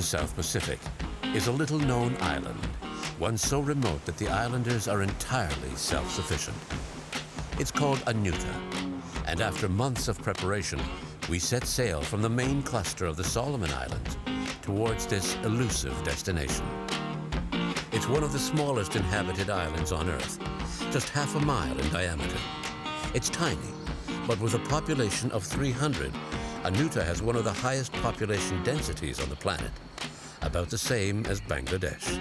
the South Pacific is a little-known island, one so remote that the islanders are entirely self-sufficient. It's called Anuta, and after months of preparation, we set sail from the main cluster of the Solomon Islands towards this elusive destination. It's one of the smallest inhabited islands on Earth, just half a mile in diameter. It's tiny, but with a population of 300, Anuta has one of the highest population densities on the planet, about the same as Bangladesh.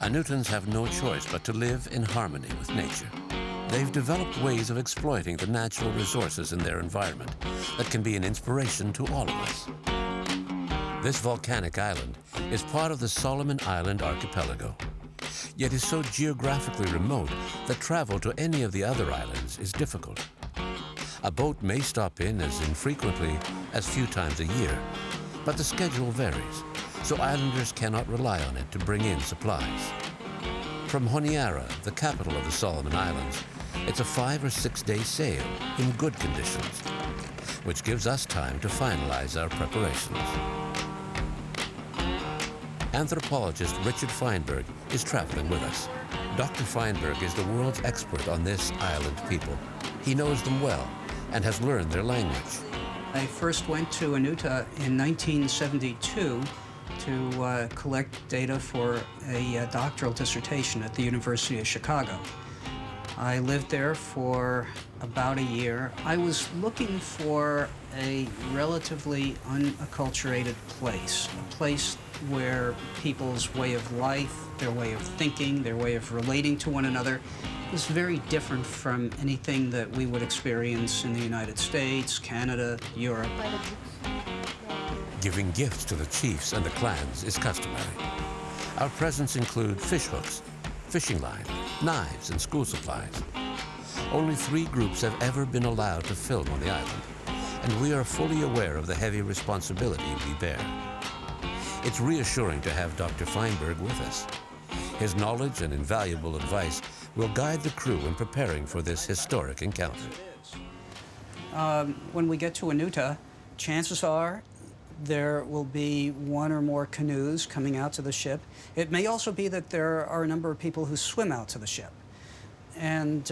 Anutans have no choice but to live in harmony with nature. They've developed ways of exploiting the natural resources in their environment that can be an inspiration to all of us. This volcanic island is part of the Solomon Island archipelago, yet is so geographically remote that travel to any of the other islands is difficult. A boat may stop in as infrequently as few times a year, but the schedule varies, so islanders cannot rely on it to bring in supplies. From Honiara, the capital of the Solomon Islands, it's a 5 or 6 day sail in good conditions, which gives us time to finalize our preparations. Anthropologist Richard Feinberg is traveling with us. Dr. Feinberg is the world's expert on this island people. He knows them well and has learned their language. I first went to Anuta in 1972 to collect data for a doctoral dissertation at the University of Chicago. I lived there for about a year. I was looking for a relatively unacculturated place, a place where people's way of life, their way of thinking, their way of relating to one another was very different from anything that we would experience in the United States, Canada, Europe. Giving gifts to the chiefs and the clans is customary. Our presents include fish hooks, fishing line, knives, and school supplies. Only 3 groups have ever been allowed to film on the island, and we are fully aware of the heavy responsibility we bear. It's reassuring to have Dr. Feinberg with us. His knowledge and invaluable advice will guide the crew in preparing for this historic encounter. When we get to Anuta, chances are there will be 1 or more canoes coming out to the ship. It may also be that there are a number of people who swim out to the ship. And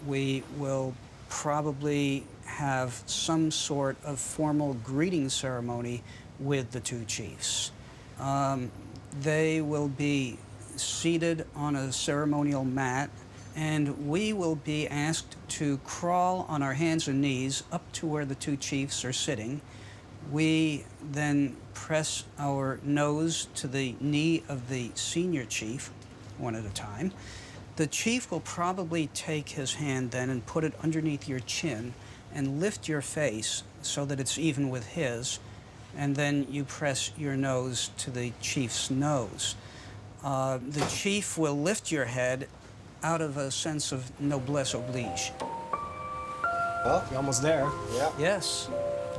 we will probably have some sort of formal greeting ceremony with the 2 chiefs. They will be seated on a ceremonial mat, and we will be asked to crawl on our hands and knees up to where the 2 chiefs are sitting. We then press our nose to the knee of the senior chief, one at a time. The chief will probably take his hand then and put it underneath your chin and lift your face so that it's even with his, and then you press your nose to the chief's nose. The chief will lift your head out of a sense of noblesse oblige. Well, you're almost there. Yeah. Yes,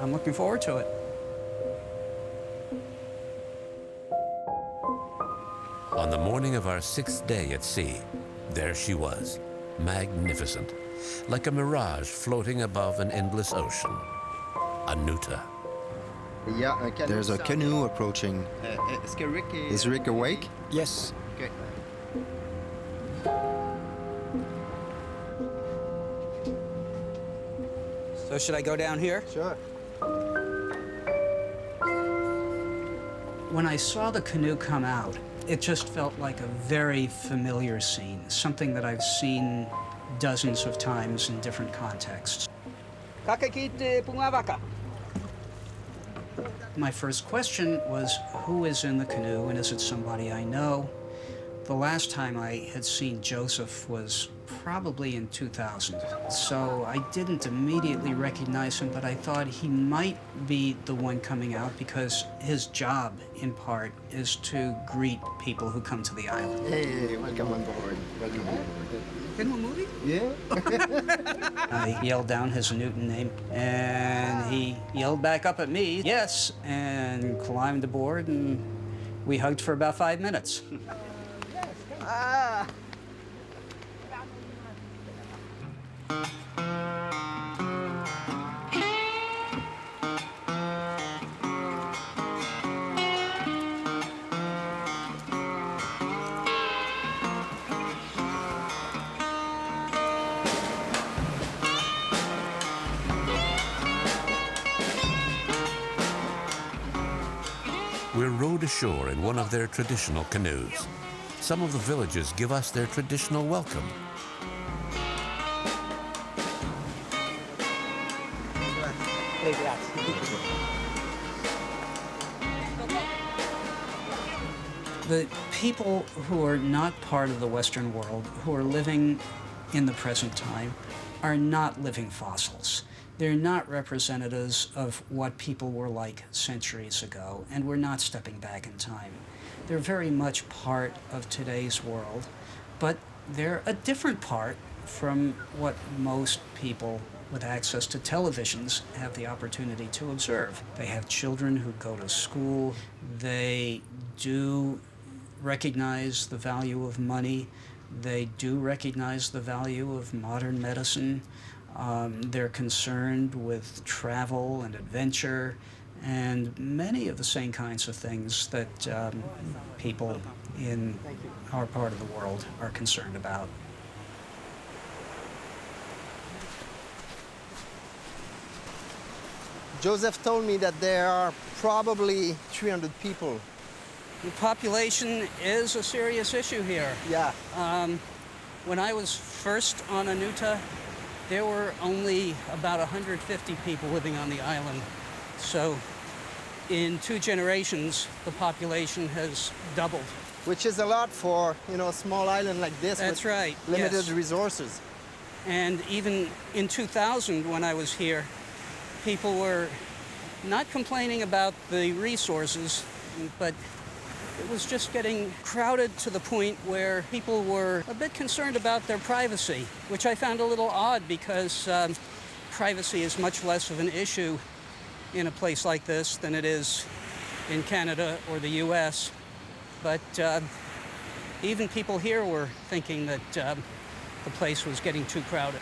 I'm looking forward to it. On the morning of our 6th day at sea, there she was, magnificent, like a mirage floating above an endless ocean. Anuta. There's a canoe approaching. Is Rick awake? Yes. Okay. So should I go down here? Sure. When I saw the canoe come out, it just felt like a very familiar scene, something that I've seen dozens of times in different contexts. My first question was, who is in the canoe, and is it somebody I know? The last time I had seen Joseph was probably in 2000. So I didn't immediately recognize him, but I thought he might be the one coming out because his job, in part, is to greet people who come to the island. Hey, welcome on board. Welcome on board. In the movie? Yeah. I yelled down his Newton name, and he yelled back up at me, yes, and climbed aboard, and we hugged for about 5 minutes. Ah. ashore in one of their traditional canoes. Some of the villagers give us their traditional welcome. The people who are not part of the Western world, who are living in the present time, are not living fossils. They're not representatives of what people were like centuries ago, and we're not stepping back in time. They're very much part of today's world, but they're a different part from what most people with access to televisions have the opportunity to observe. They have children who go to school. They do recognize the value of money. They do recognize the value of modern medicine. They're concerned with travel and adventure and many of the same kinds of things that people in our part of the world are concerned about. Joseph told me that there are probably 300 people. The population is a serious issue here. Yeah. When I was first on Anuta, there were only about 150 people living on the island. So in 2 generations, the population has doubled. Which is a lot for, you know, a small island like this. That's with right, limited yes. resources. And even in 2000, when I was here, people were not complaining about the resources, but it was just getting crowded to the point where people were a bit concerned about their privacy, which I found a little odd because privacy is much less of an issue in a place like this than it is in Canada or the US. But even people here were thinking that the place was getting too crowded.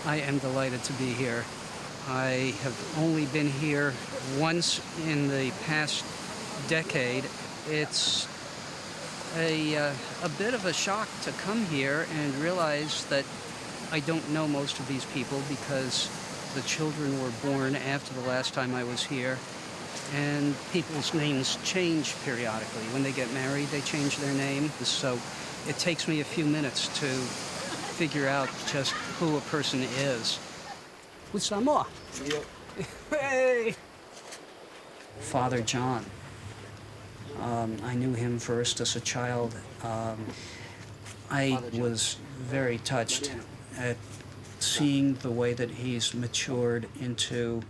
I am delighted to be here. I have only been here once in the past decade. It's a bit of a shock to come here and realize that I don't know most of these people because the children were born after the last time I was here, and people's names change periodically. When they get married, they change their name. So it takes me a few minutes to figure out just who a person is. What's that more? Hey! Father John. I knew him first as a child. I was very touched at seeing the way that he's matured into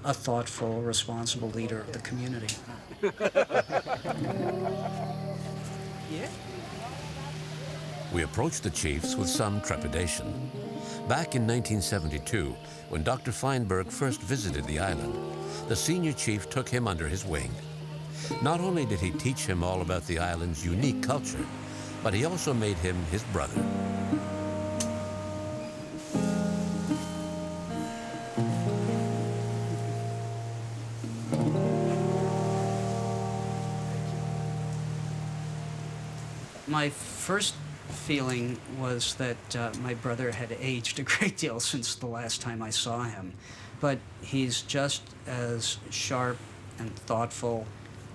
a thoughtful, responsible leader of the community. Yeah? We approached the chiefs with some trepidation. Back in 1972, when Dr. Feinberg first visited the island, the senior chief took him under his wing. Not only did he teach him all about the island's unique culture, but he also made him his brother. My first feeling was that my brother had aged a great deal since the last time I saw him. But he's just as sharp and thoughtful,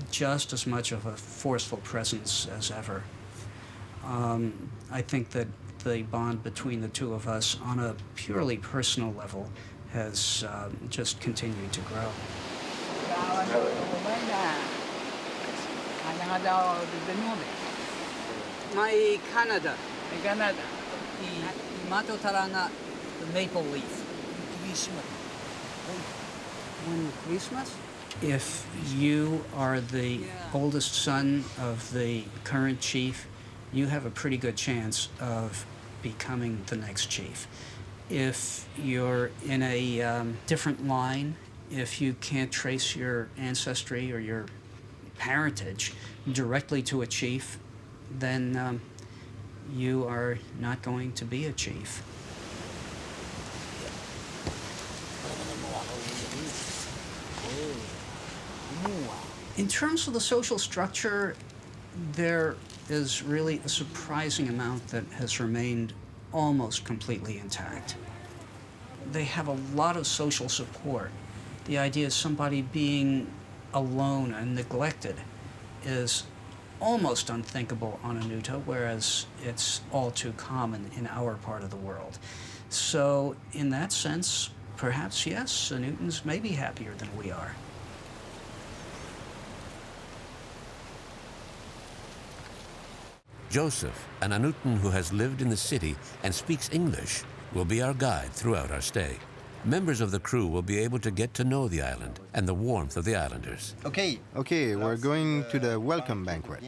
just as much of a forceful presence as ever. I think that the bond between the two of us on a purely personal level has just continued to grow. My Canada. Canada. The matotaranga, the maple leaf. When Christmas? If you are the oldest son of the current chief, you have a pretty good chance of becoming the next chief. If you're in a different line, if you can't trace your ancestry or your parentage directly to a chief, then you are not going to be a chief. In terms of the social structure, there is really a surprising amount that has remained almost completely intact. They have a lot of social support. The idea of somebody being alone and neglected is almost unthinkable on Anuta, whereas it's all too common in our part of the world. So in that sense, perhaps yes, Anutans may be happier than we are. Joseph, an Anutan who has lived in the city and speaks English, will be our guide throughout our stay. Members of the crew will be able to get to know the island and the warmth of the islanders. Okay, we're going to the welcome banquet.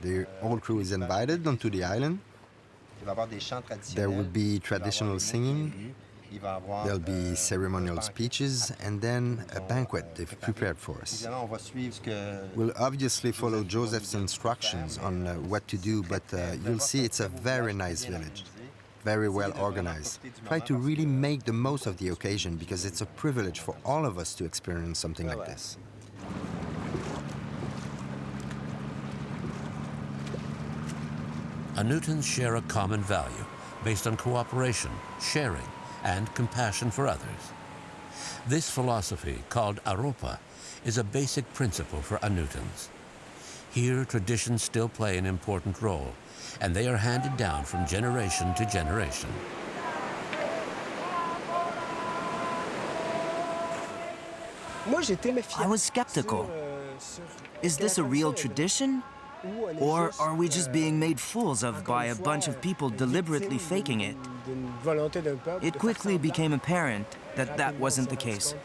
The whole crew is invited onto the island. There will be traditional singing, there'll be ceremonial speeches, and then a banquet they've prepared for us. We'll obviously follow Joseph's instructions on what to do, but you'll see it's a very nice village, very well organized. Try to really make the most of the occasion because it's a privilege for all of us to experience something like this. Anutans share a common value based on cooperation, sharing, and compassion for others. This philosophy, called Aropa, is a basic principle for Anutans. Here, traditions still play an important role, and they are handed down from generation to generation. I was skeptical. Is this a real tradition? Or are we just being made fools of by a bunch of people deliberately faking it? It quickly became apparent that that wasn't the case.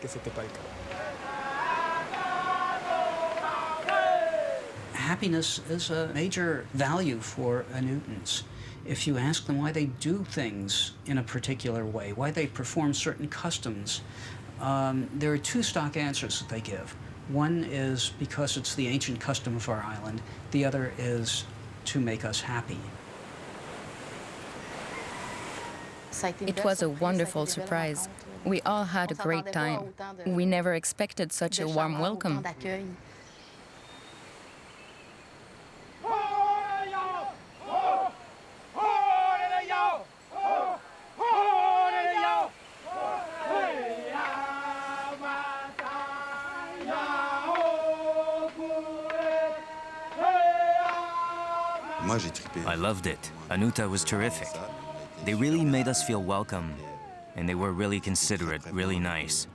Happiness is a major value for Anutans. If you ask them why they do things in a particular way, why they perform certain customs, there are two stock answers that they give. One is because it's the ancient custom of our island. The other is to make us happy. It was a wonderful surprise. We all had a great time. We never expected such a warm welcome. I loved it. Anuta was terrific. They really made us feel welcome, and they were really considerate, really nice.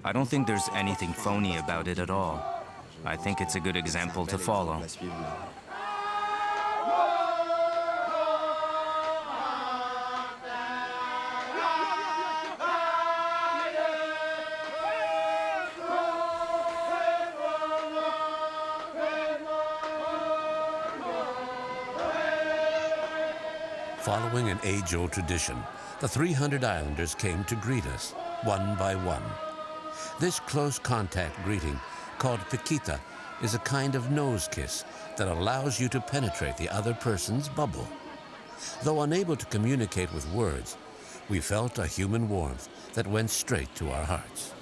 I don't think there's anything phony about it at all. I think it's a good example to follow. Following an age-old tradition, the 300 islanders came to greet us, one by one. This close contact greeting, called piquita, is a kind of nose kiss that allows you to penetrate the other person's bubble. Though unable to communicate with words, we felt a human warmth that went straight to our hearts.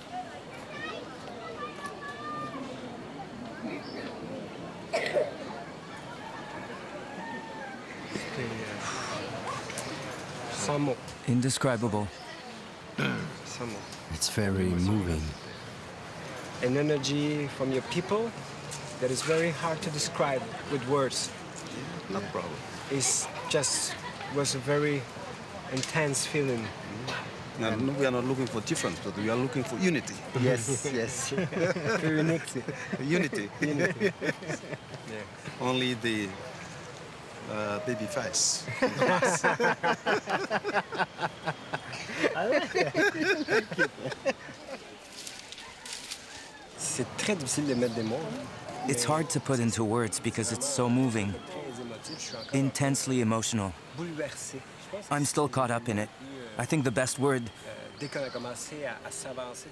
Indescribable. It's very moving. An energy from your people that is very hard to describe with words. No problem. It just was a very intense feeling. Now, we are not looking for difference, but we are looking for unity. Yes, yes. Unity. Yeah. Only the baby face. C'est très difficile de mettre des mots. It's hard to put into words because it's so moving, intensely emotional. Bouleversé. I'm still caught up in it. I think the best word,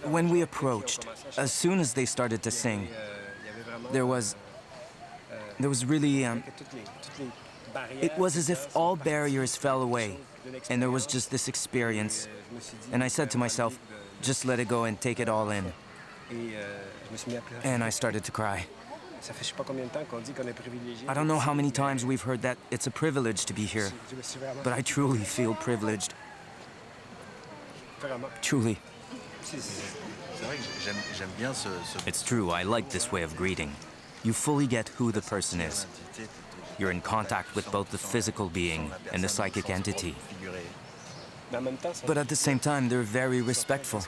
when we approached, as soon as they started to sing, there was really, it was as if all barriers fell away, and there was just this experience. And I said to myself, just let it go and take it all in. And I started to cry. I don't know how many times we've heard that it's a privilege to be here, but I truly feel privileged. Truly. It's true, I like this way of greeting. You fully get who the person is. You're in contact with both the physical being and the psychic entity. But at the same time, they're very respectful.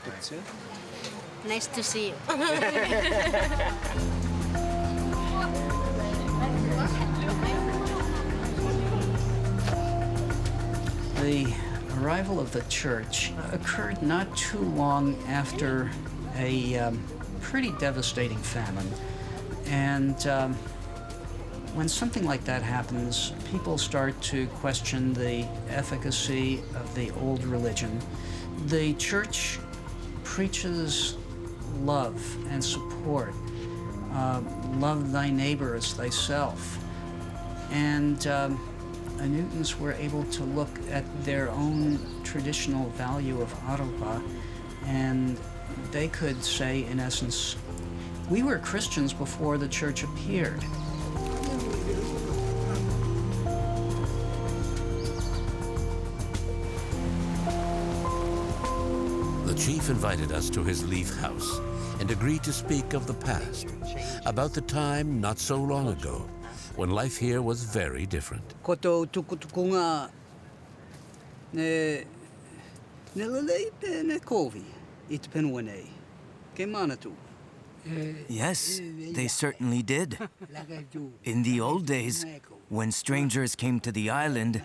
Nice to see you. The arrival of the church occurred not too long after a pretty devastating famine. And when something like that happens, people start to question the efficacy of the old religion. The church preaches love and support. Love thy neighbor as thyself. And Anutans were able to look at their own traditional value of aropa, and they could say, in essence, we were Christians before the church appeared. The chief invited us to his leaf house and agreed to speak of the past, about the time not so long ago when life here was very different. Koto tukutukunga ne lalei ne kovi itpenwane ke manatu. Yes, they certainly did. In the old days, when strangers came to the island,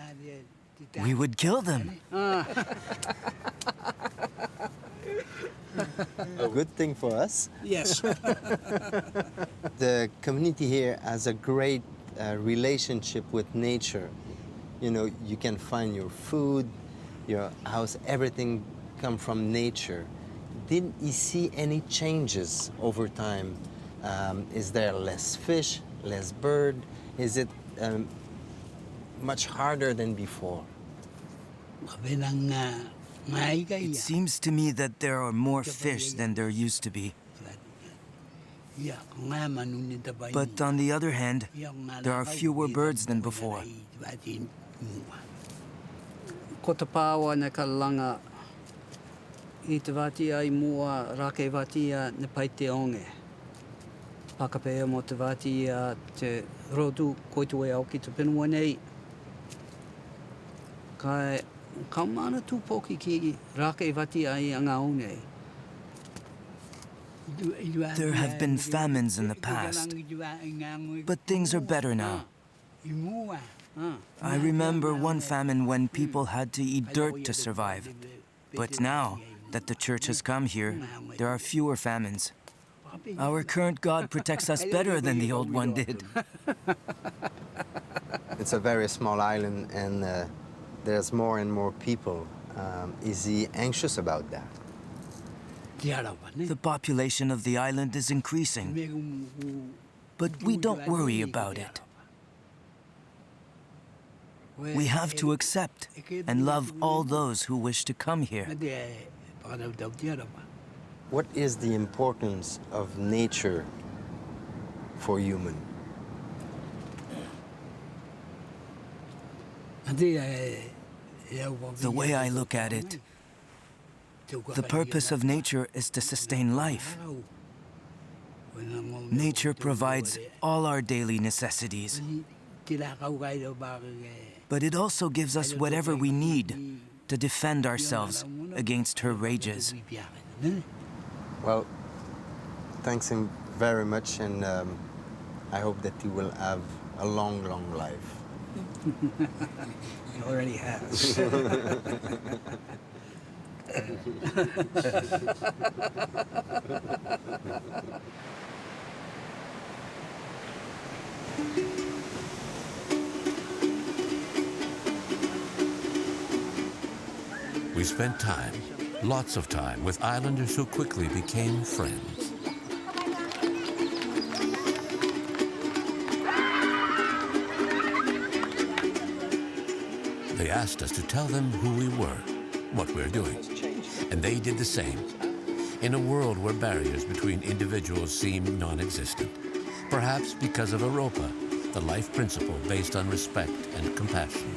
we would kill them. A good thing for us. Yes. The community here has a great relationship with nature. You know, you can find your food, your house, everything come from nature. Did you see any changes over time? Is there less fish, less bird? Is it much harder than before? It seems to me that there are more fish than there used to be. But on the other hand, there are fewer birds than before. Kotapawa ne kalanga I te wati ai mua rake wati ne pai te onge. Pakapea mo te wati te rotu koitu e au ki te penua nei. Kai kaumana tu poki ki rake wati ai anga onge. There have been famines in the past, but things are better now. I remember one famine when people had to eat dirt to survive. But now that the church has come here, there are fewer famines. Our current God protects us better than the old one did. It's a very small island, and there's more and more people. Is he anxious about that? The population of the island is increasing, but we don't worry about it. We have to accept and love all those who wish to come here. What is the importance of nature for human? The way I look at it, the purpose of nature is to sustain life. Nature provides all our daily necessities, but it also gives us whatever we need to defend ourselves against her rages. Well, thanks him very much, and I hope that he will have a long, long life. He already has. We spent time, lots of time, with islanders who quickly became friends. They asked us to tell them who we were, what we're doing, and they did the same. In a world where barriers between individuals seem non-existent, Perhaps because of Europa, the life principle based on respect and compassion.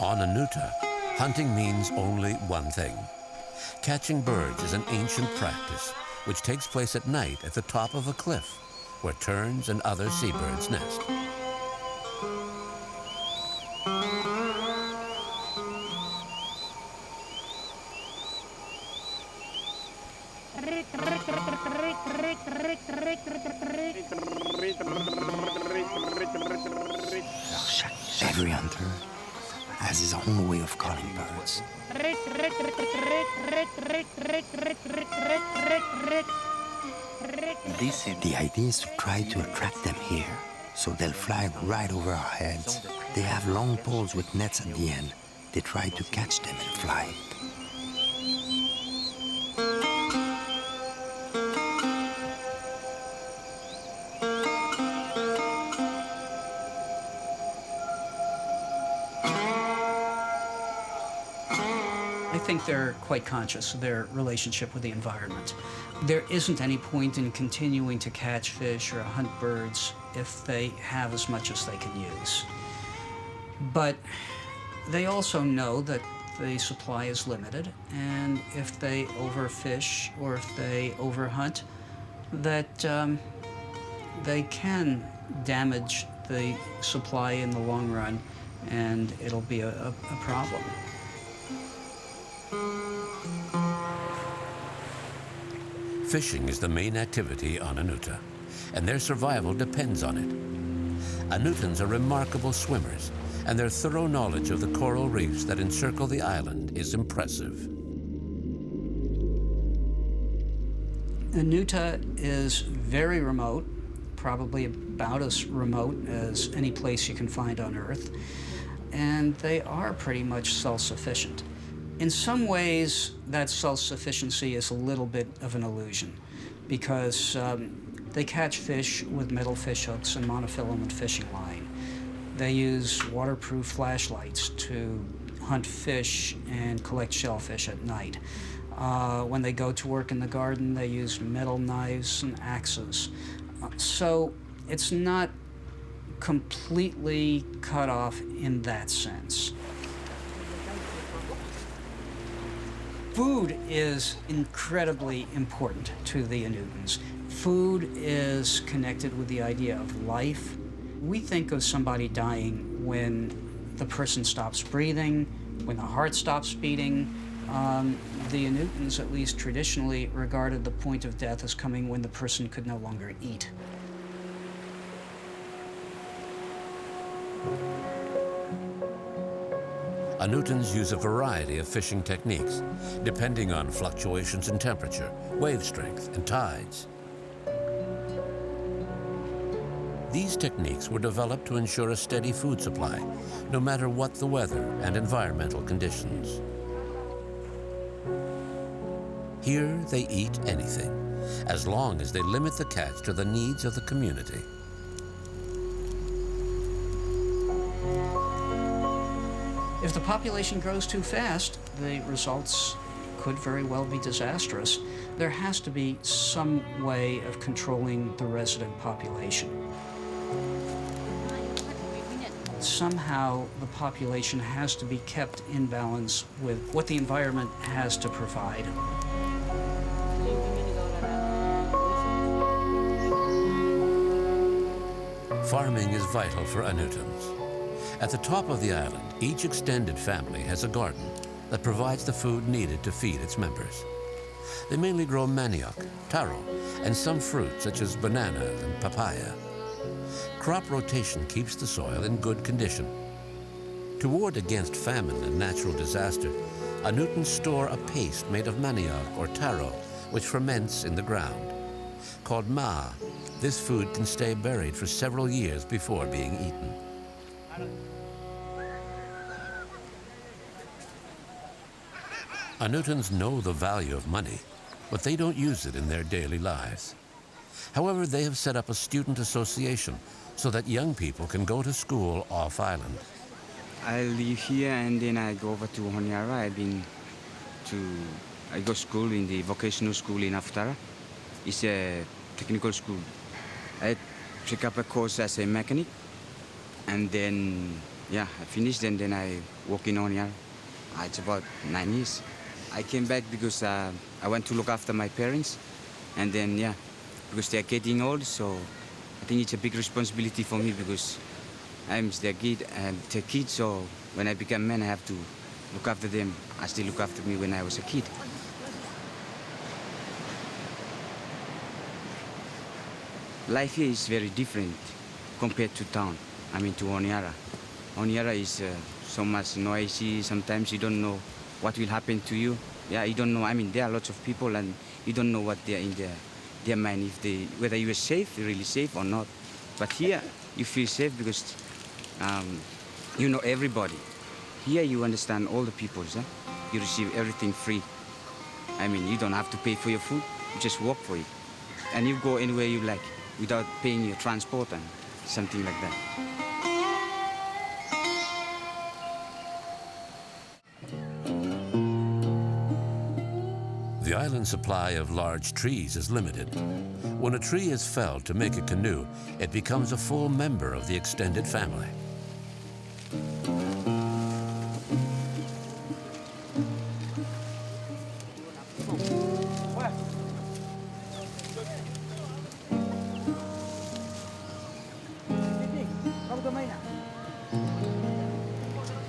On Anuta, hunting means only one thing. Catching birds is an ancient practice which takes place at night at the top of a cliff where terns and other seabirds nest. Every hunter has his own way of calling birds. The idea is to try to attract them here, so they'll fly right over our heads. They have long poles with nets at the end. They try to catch them and fly. I think they're quite conscious of their relationship with the environment. There isn't any point in continuing to catch fish or hunt birds if they have as much as they can use. But they also know that the supply is limited, and if they overfish or if they overhunt, that they can damage the supply in the long run, and it'll be a problem. Fishing is the main activity on Anuta, and their survival depends on it. Anutans are remarkable swimmers, and their thorough knowledge of the coral reefs that encircle the island is impressive. Anuta is very remote, probably about as remote as any place you can find on Earth, and they are pretty much self-sufficient. In some ways, that self-sufficiency is a little bit of an illusion because they catch fish with metal fish hooks and monofilament fishing line. They use waterproof flashlights to hunt fish and collect shellfish at night. When they go to work in the garden, they use metal knives and axes. So it's not completely cut off in that sense. Food is incredibly important to the Anutans. Food is connected with the idea of life. We think of somebody dying when the person stops breathing, when the heart stops beating. The Anutans, at least traditionally, regarded the point of death as coming when the person could no longer eat. Anutans use a variety of fishing techniques, depending on fluctuations in temperature, wave strength, and tides. These techniques were developed to ensure a steady food supply, no matter what the weather and environmental conditions. Here, they eat anything, as long as they limit the catch to the needs of the community. If the population grows too fast, the results could very well be disastrous. There has to be some way of controlling the resident population. Somehow, the population has to be kept in balance with what the environment has to provide. Farming is vital for Anutans. At the top of the island, each extended family has a garden that provides the food needed to feed its members. They mainly grow manioc, taro, and some fruit such as bananas and papaya. Crop rotation keeps the soil in good condition. To ward against famine and natural disaster, Anutans store a paste made of manioc or taro, which ferments in the ground. Called ma, this food can stay buried for several years before being eaten. Anutans know the value of money, but they don't use it in their daily lives. However, they have set up a student association so that young people can go to school off-island. I live here and then I go over to Honiara. I go to school in the vocational school in Aftara. It's a technical school. I pick up a course as a mechanic, and then, yeah, I finished and then I work in Honiara. It's about 9 years. I came back because I went to look after my parents, and then, yeah, because they're getting old, so I think it's a big responsibility for me because I'm their kid, so when I become a man, I have to look after them as they look after me when I was a kid. Life here is very different compared to town, to Honiara. Honiara is so much noisy, sometimes you don't know what will happen to you. Yeah, you don't know, there are lots of people and you don't know what they're in their mind, whether you are safe, really safe or not. But here, you feel safe because you know everybody. Here you understand all the people, huh? You receive everything free. You don't have to pay for your food, you just work for it. And you go anywhere you like without paying your transport and something like that. The island's supply of large trees is limited. When a tree is felled to make a canoe, it becomes a full member of the extended family.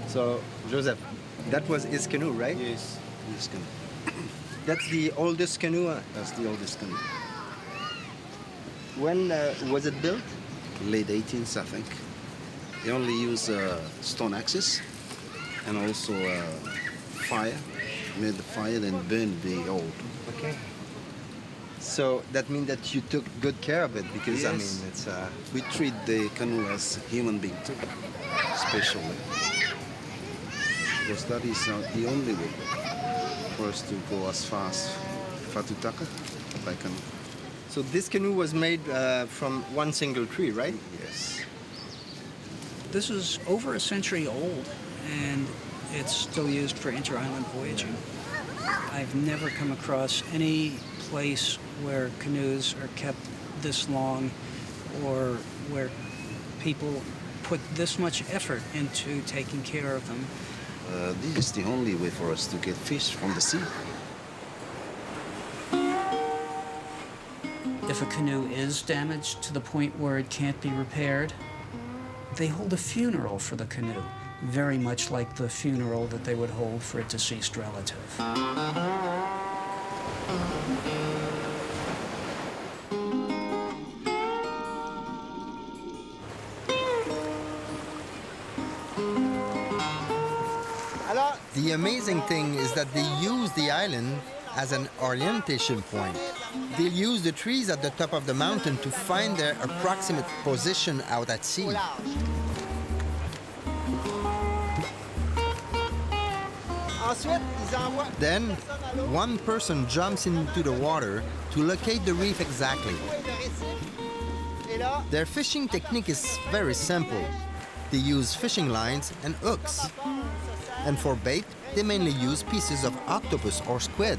So, Joseph, that was his canoe, right? Yes, his canoe. That's the oldest canoe? That's the oldest canoe. When was it built? Late 18th, I think. They only use stone axes and also fire. Made the fire, then burned the old. Okay. So that means that you took good care of it because, Yes. it's... We treat the canoe as a human being too, especially. Because that is the only way for us to go as far as Fatutaka by canoe. So this canoe was made from one single tree, right? Yes. This is over a century old, and it's still used for inter-island voyaging. I've never come across any place where canoes are kept this long or where people put this much effort into taking care of them. This is the only way for us to get fish from the sea. If a canoe is damaged to the point where it can't be repaired, they hold a funeral for the canoe, very much like the funeral that they would hold for a deceased relative. The amazing thing is that they use the island as an orientation point. They'll use the trees at the top of the mountain to find their approximate position out at sea. Then, one person jumps into the water to locate the reef exactly. Their fishing technique is very simple. They use fishing lines and hooks. And for bait, they mainly use pieces of octopus or squid.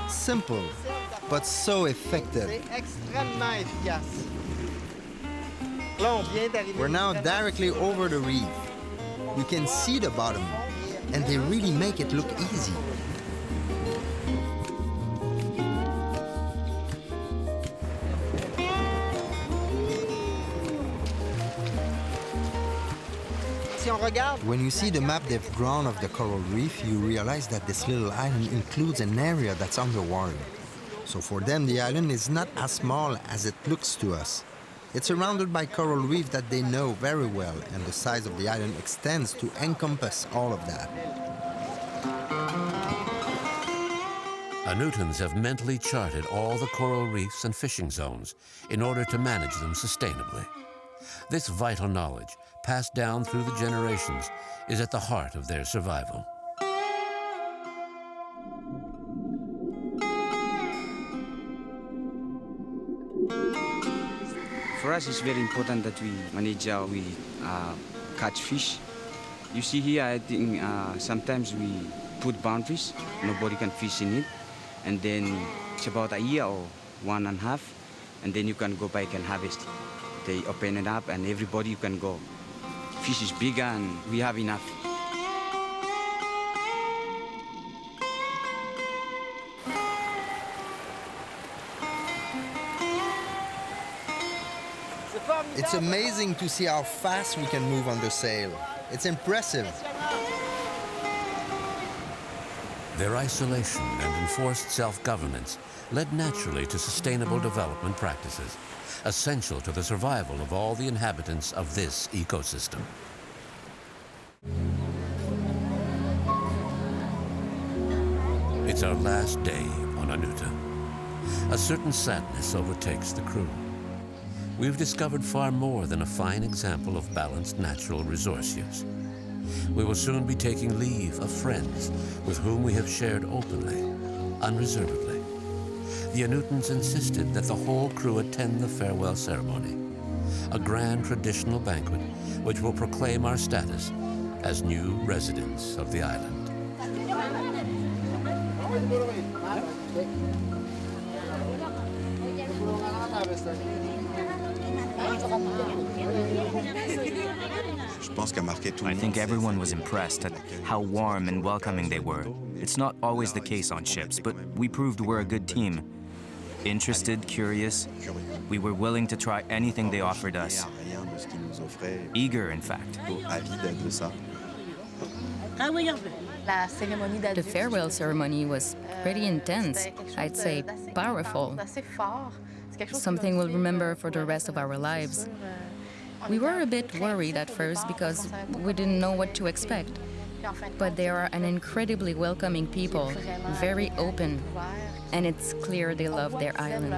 Simple, but so effective. We're now directly over the reef. You can see the bottom, and they really make it look easy. When you see the map they've drawn of the coral reef, you realize that this little island includes an area that's underwater. So for them, the island is not as small as it looks to us. It's surrounded by coral reef that they know very well, and the size of the island extends to encompass all of that. Anutans have mentally charted all the coral reefs and fishing zones in order to manage them sustainably. This vital knowledge, passed down through the generations, is at the heart of their survival. For us, it's very important that we manage how we catch fish. You see here, I think sometimes we put boundaries. Nobody can fish in it. And then it's about a year or 1.5, and then you can go back and harvest. They open it up, and everybody can go. Fish is bigger, and we have enough. It's amazing to see how fast we can move under sail. It's impressive. Their isolation and enforced self-governance led naturally to sustainable development practices, essential to the survival of all the inhabitants of this ecosystem. It's our last day on Anuta. A certain sadness overtakes the crew. We've discovered far more than a fine example of balanced natural resource use. We will soon be taking leave of friends with whom we have shared openly, unreservedly. The Anutans insisted that the whole crew attend the farewell ceremony, a grand traditional banquet which will proclaim our status as new residents of the island. I think everyone was impressed at how warm and welcoming they were. It's not always the case on ships, but we proved we're a good team. Interested, curious, we were willing to try anything they offered us. Eager, in fact. The farewell ceremony was pretty intense, I'd say powerful. Something we'll remember for the rest of our lives. We were a bit worried at first because we didn't know what to expect. But they are an incredibly welcoming people, very open, and it's clear they love their island.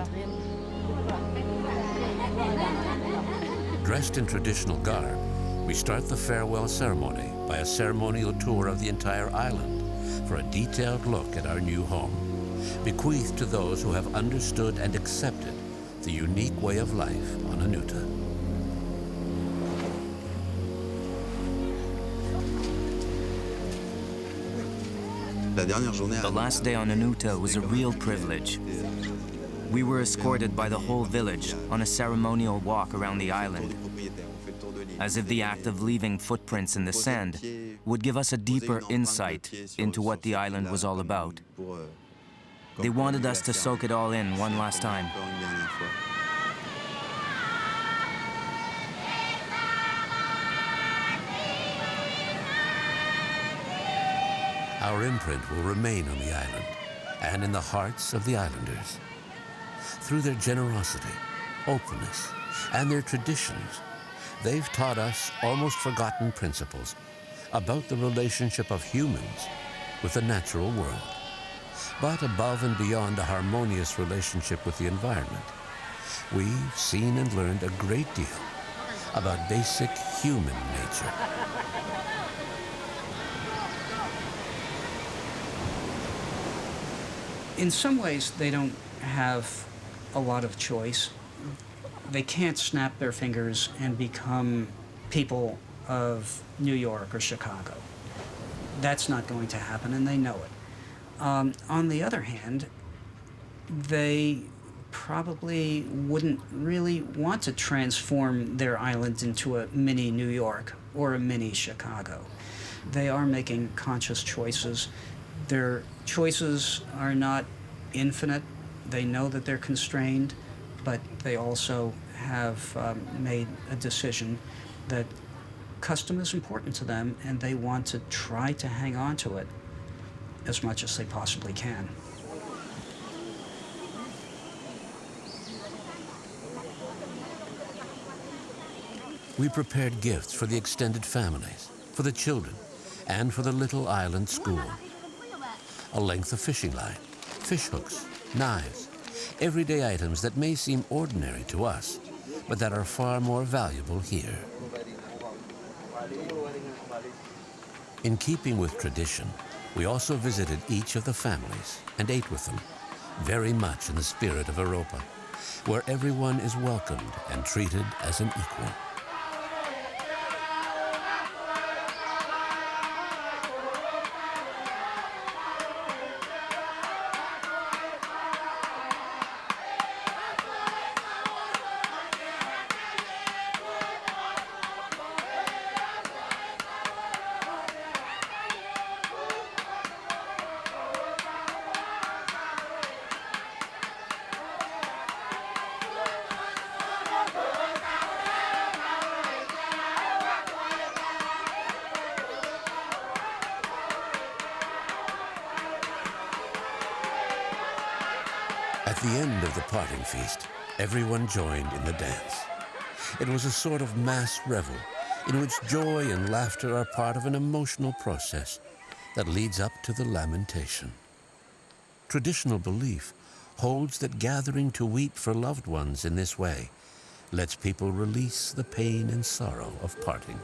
Dressed in traditional garb, we start the farewell ceremony by a ceremonial tour of the entire island for a detailed look at our new home, bequeathed to those who have understood and accepted the unique way of life on Anuta. The last day on Anuta was a real privilege. We were escorted by the whole village on a ceremonial walk around the island, as if the act of leaving footprints in the sand would give us a deeper insight into what the island was all about. They wanted us to soak it all in one last time. Our imprint will remain on the island and in the hearts of the islanders. Through their generosity, openness, and their traditions, they've taught us almost forgotten principles about the relationship of humans with the natural world. But above and beyond a harmonious relationship with the environment, we've seen and learned a great deal about basic human nature. In some ways, they don't have a lot of choice. They can't snap their fingers and become people of New York or Chicago. That's not going to happen, and they know it. On the other hand, they probably wouldn't really want to transform their island into a mini New York or a mini Chicago. They are making conscious choices. Their choices are not infinite. They know that they're constrained, but they also have made a decision that custom is important to them, and they want to try to hang on to it as much as they possibly can. We prepared gifts for the extended families, for the children, and for the little island school. A length of fishing line, fish hooks, knives, everyday items that may seem ordinary to us, but that are far more valuable here. In keeping with tradition, we also visited each of the families and ate with them, very much in the spirit of Europa, where everyone is welcomed and treated as an equal. At the end of the parting feast, everyone joined in the dance. It was a sort of mass revel in which joy and laughter are part of an emotional process that leads up to the lamentation. Traditional belief holds that gathering to weep for loved ones in this way lets people release the pain and sorrow of parting.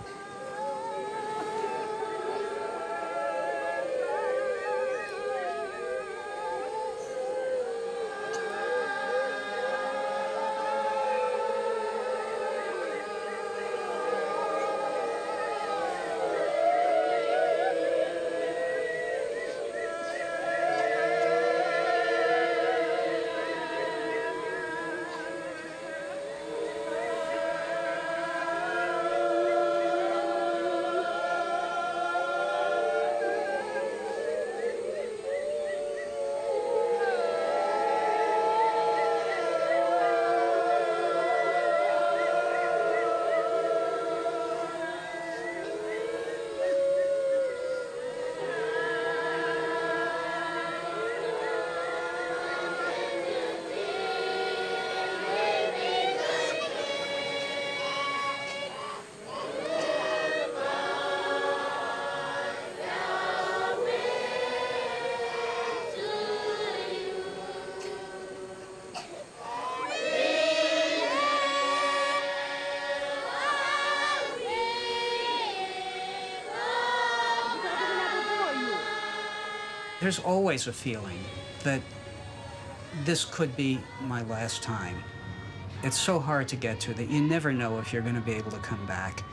There's always a feeling that this could be my last time. It's so hard to get to that you never know if you're going to be able to come back.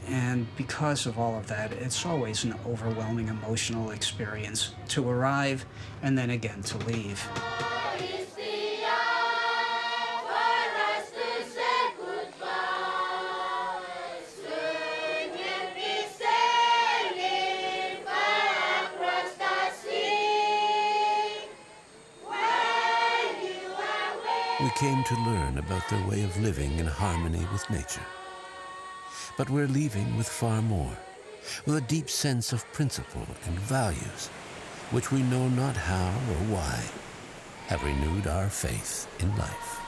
And because of all of that, it's always an overwhelming emotional experience to arrive and then again to leave. We came to learn about their way of living in harmony with nature. But we're leaving with far more, with a deep sense of principle and values, which we know not how or why have renewed our faith in life.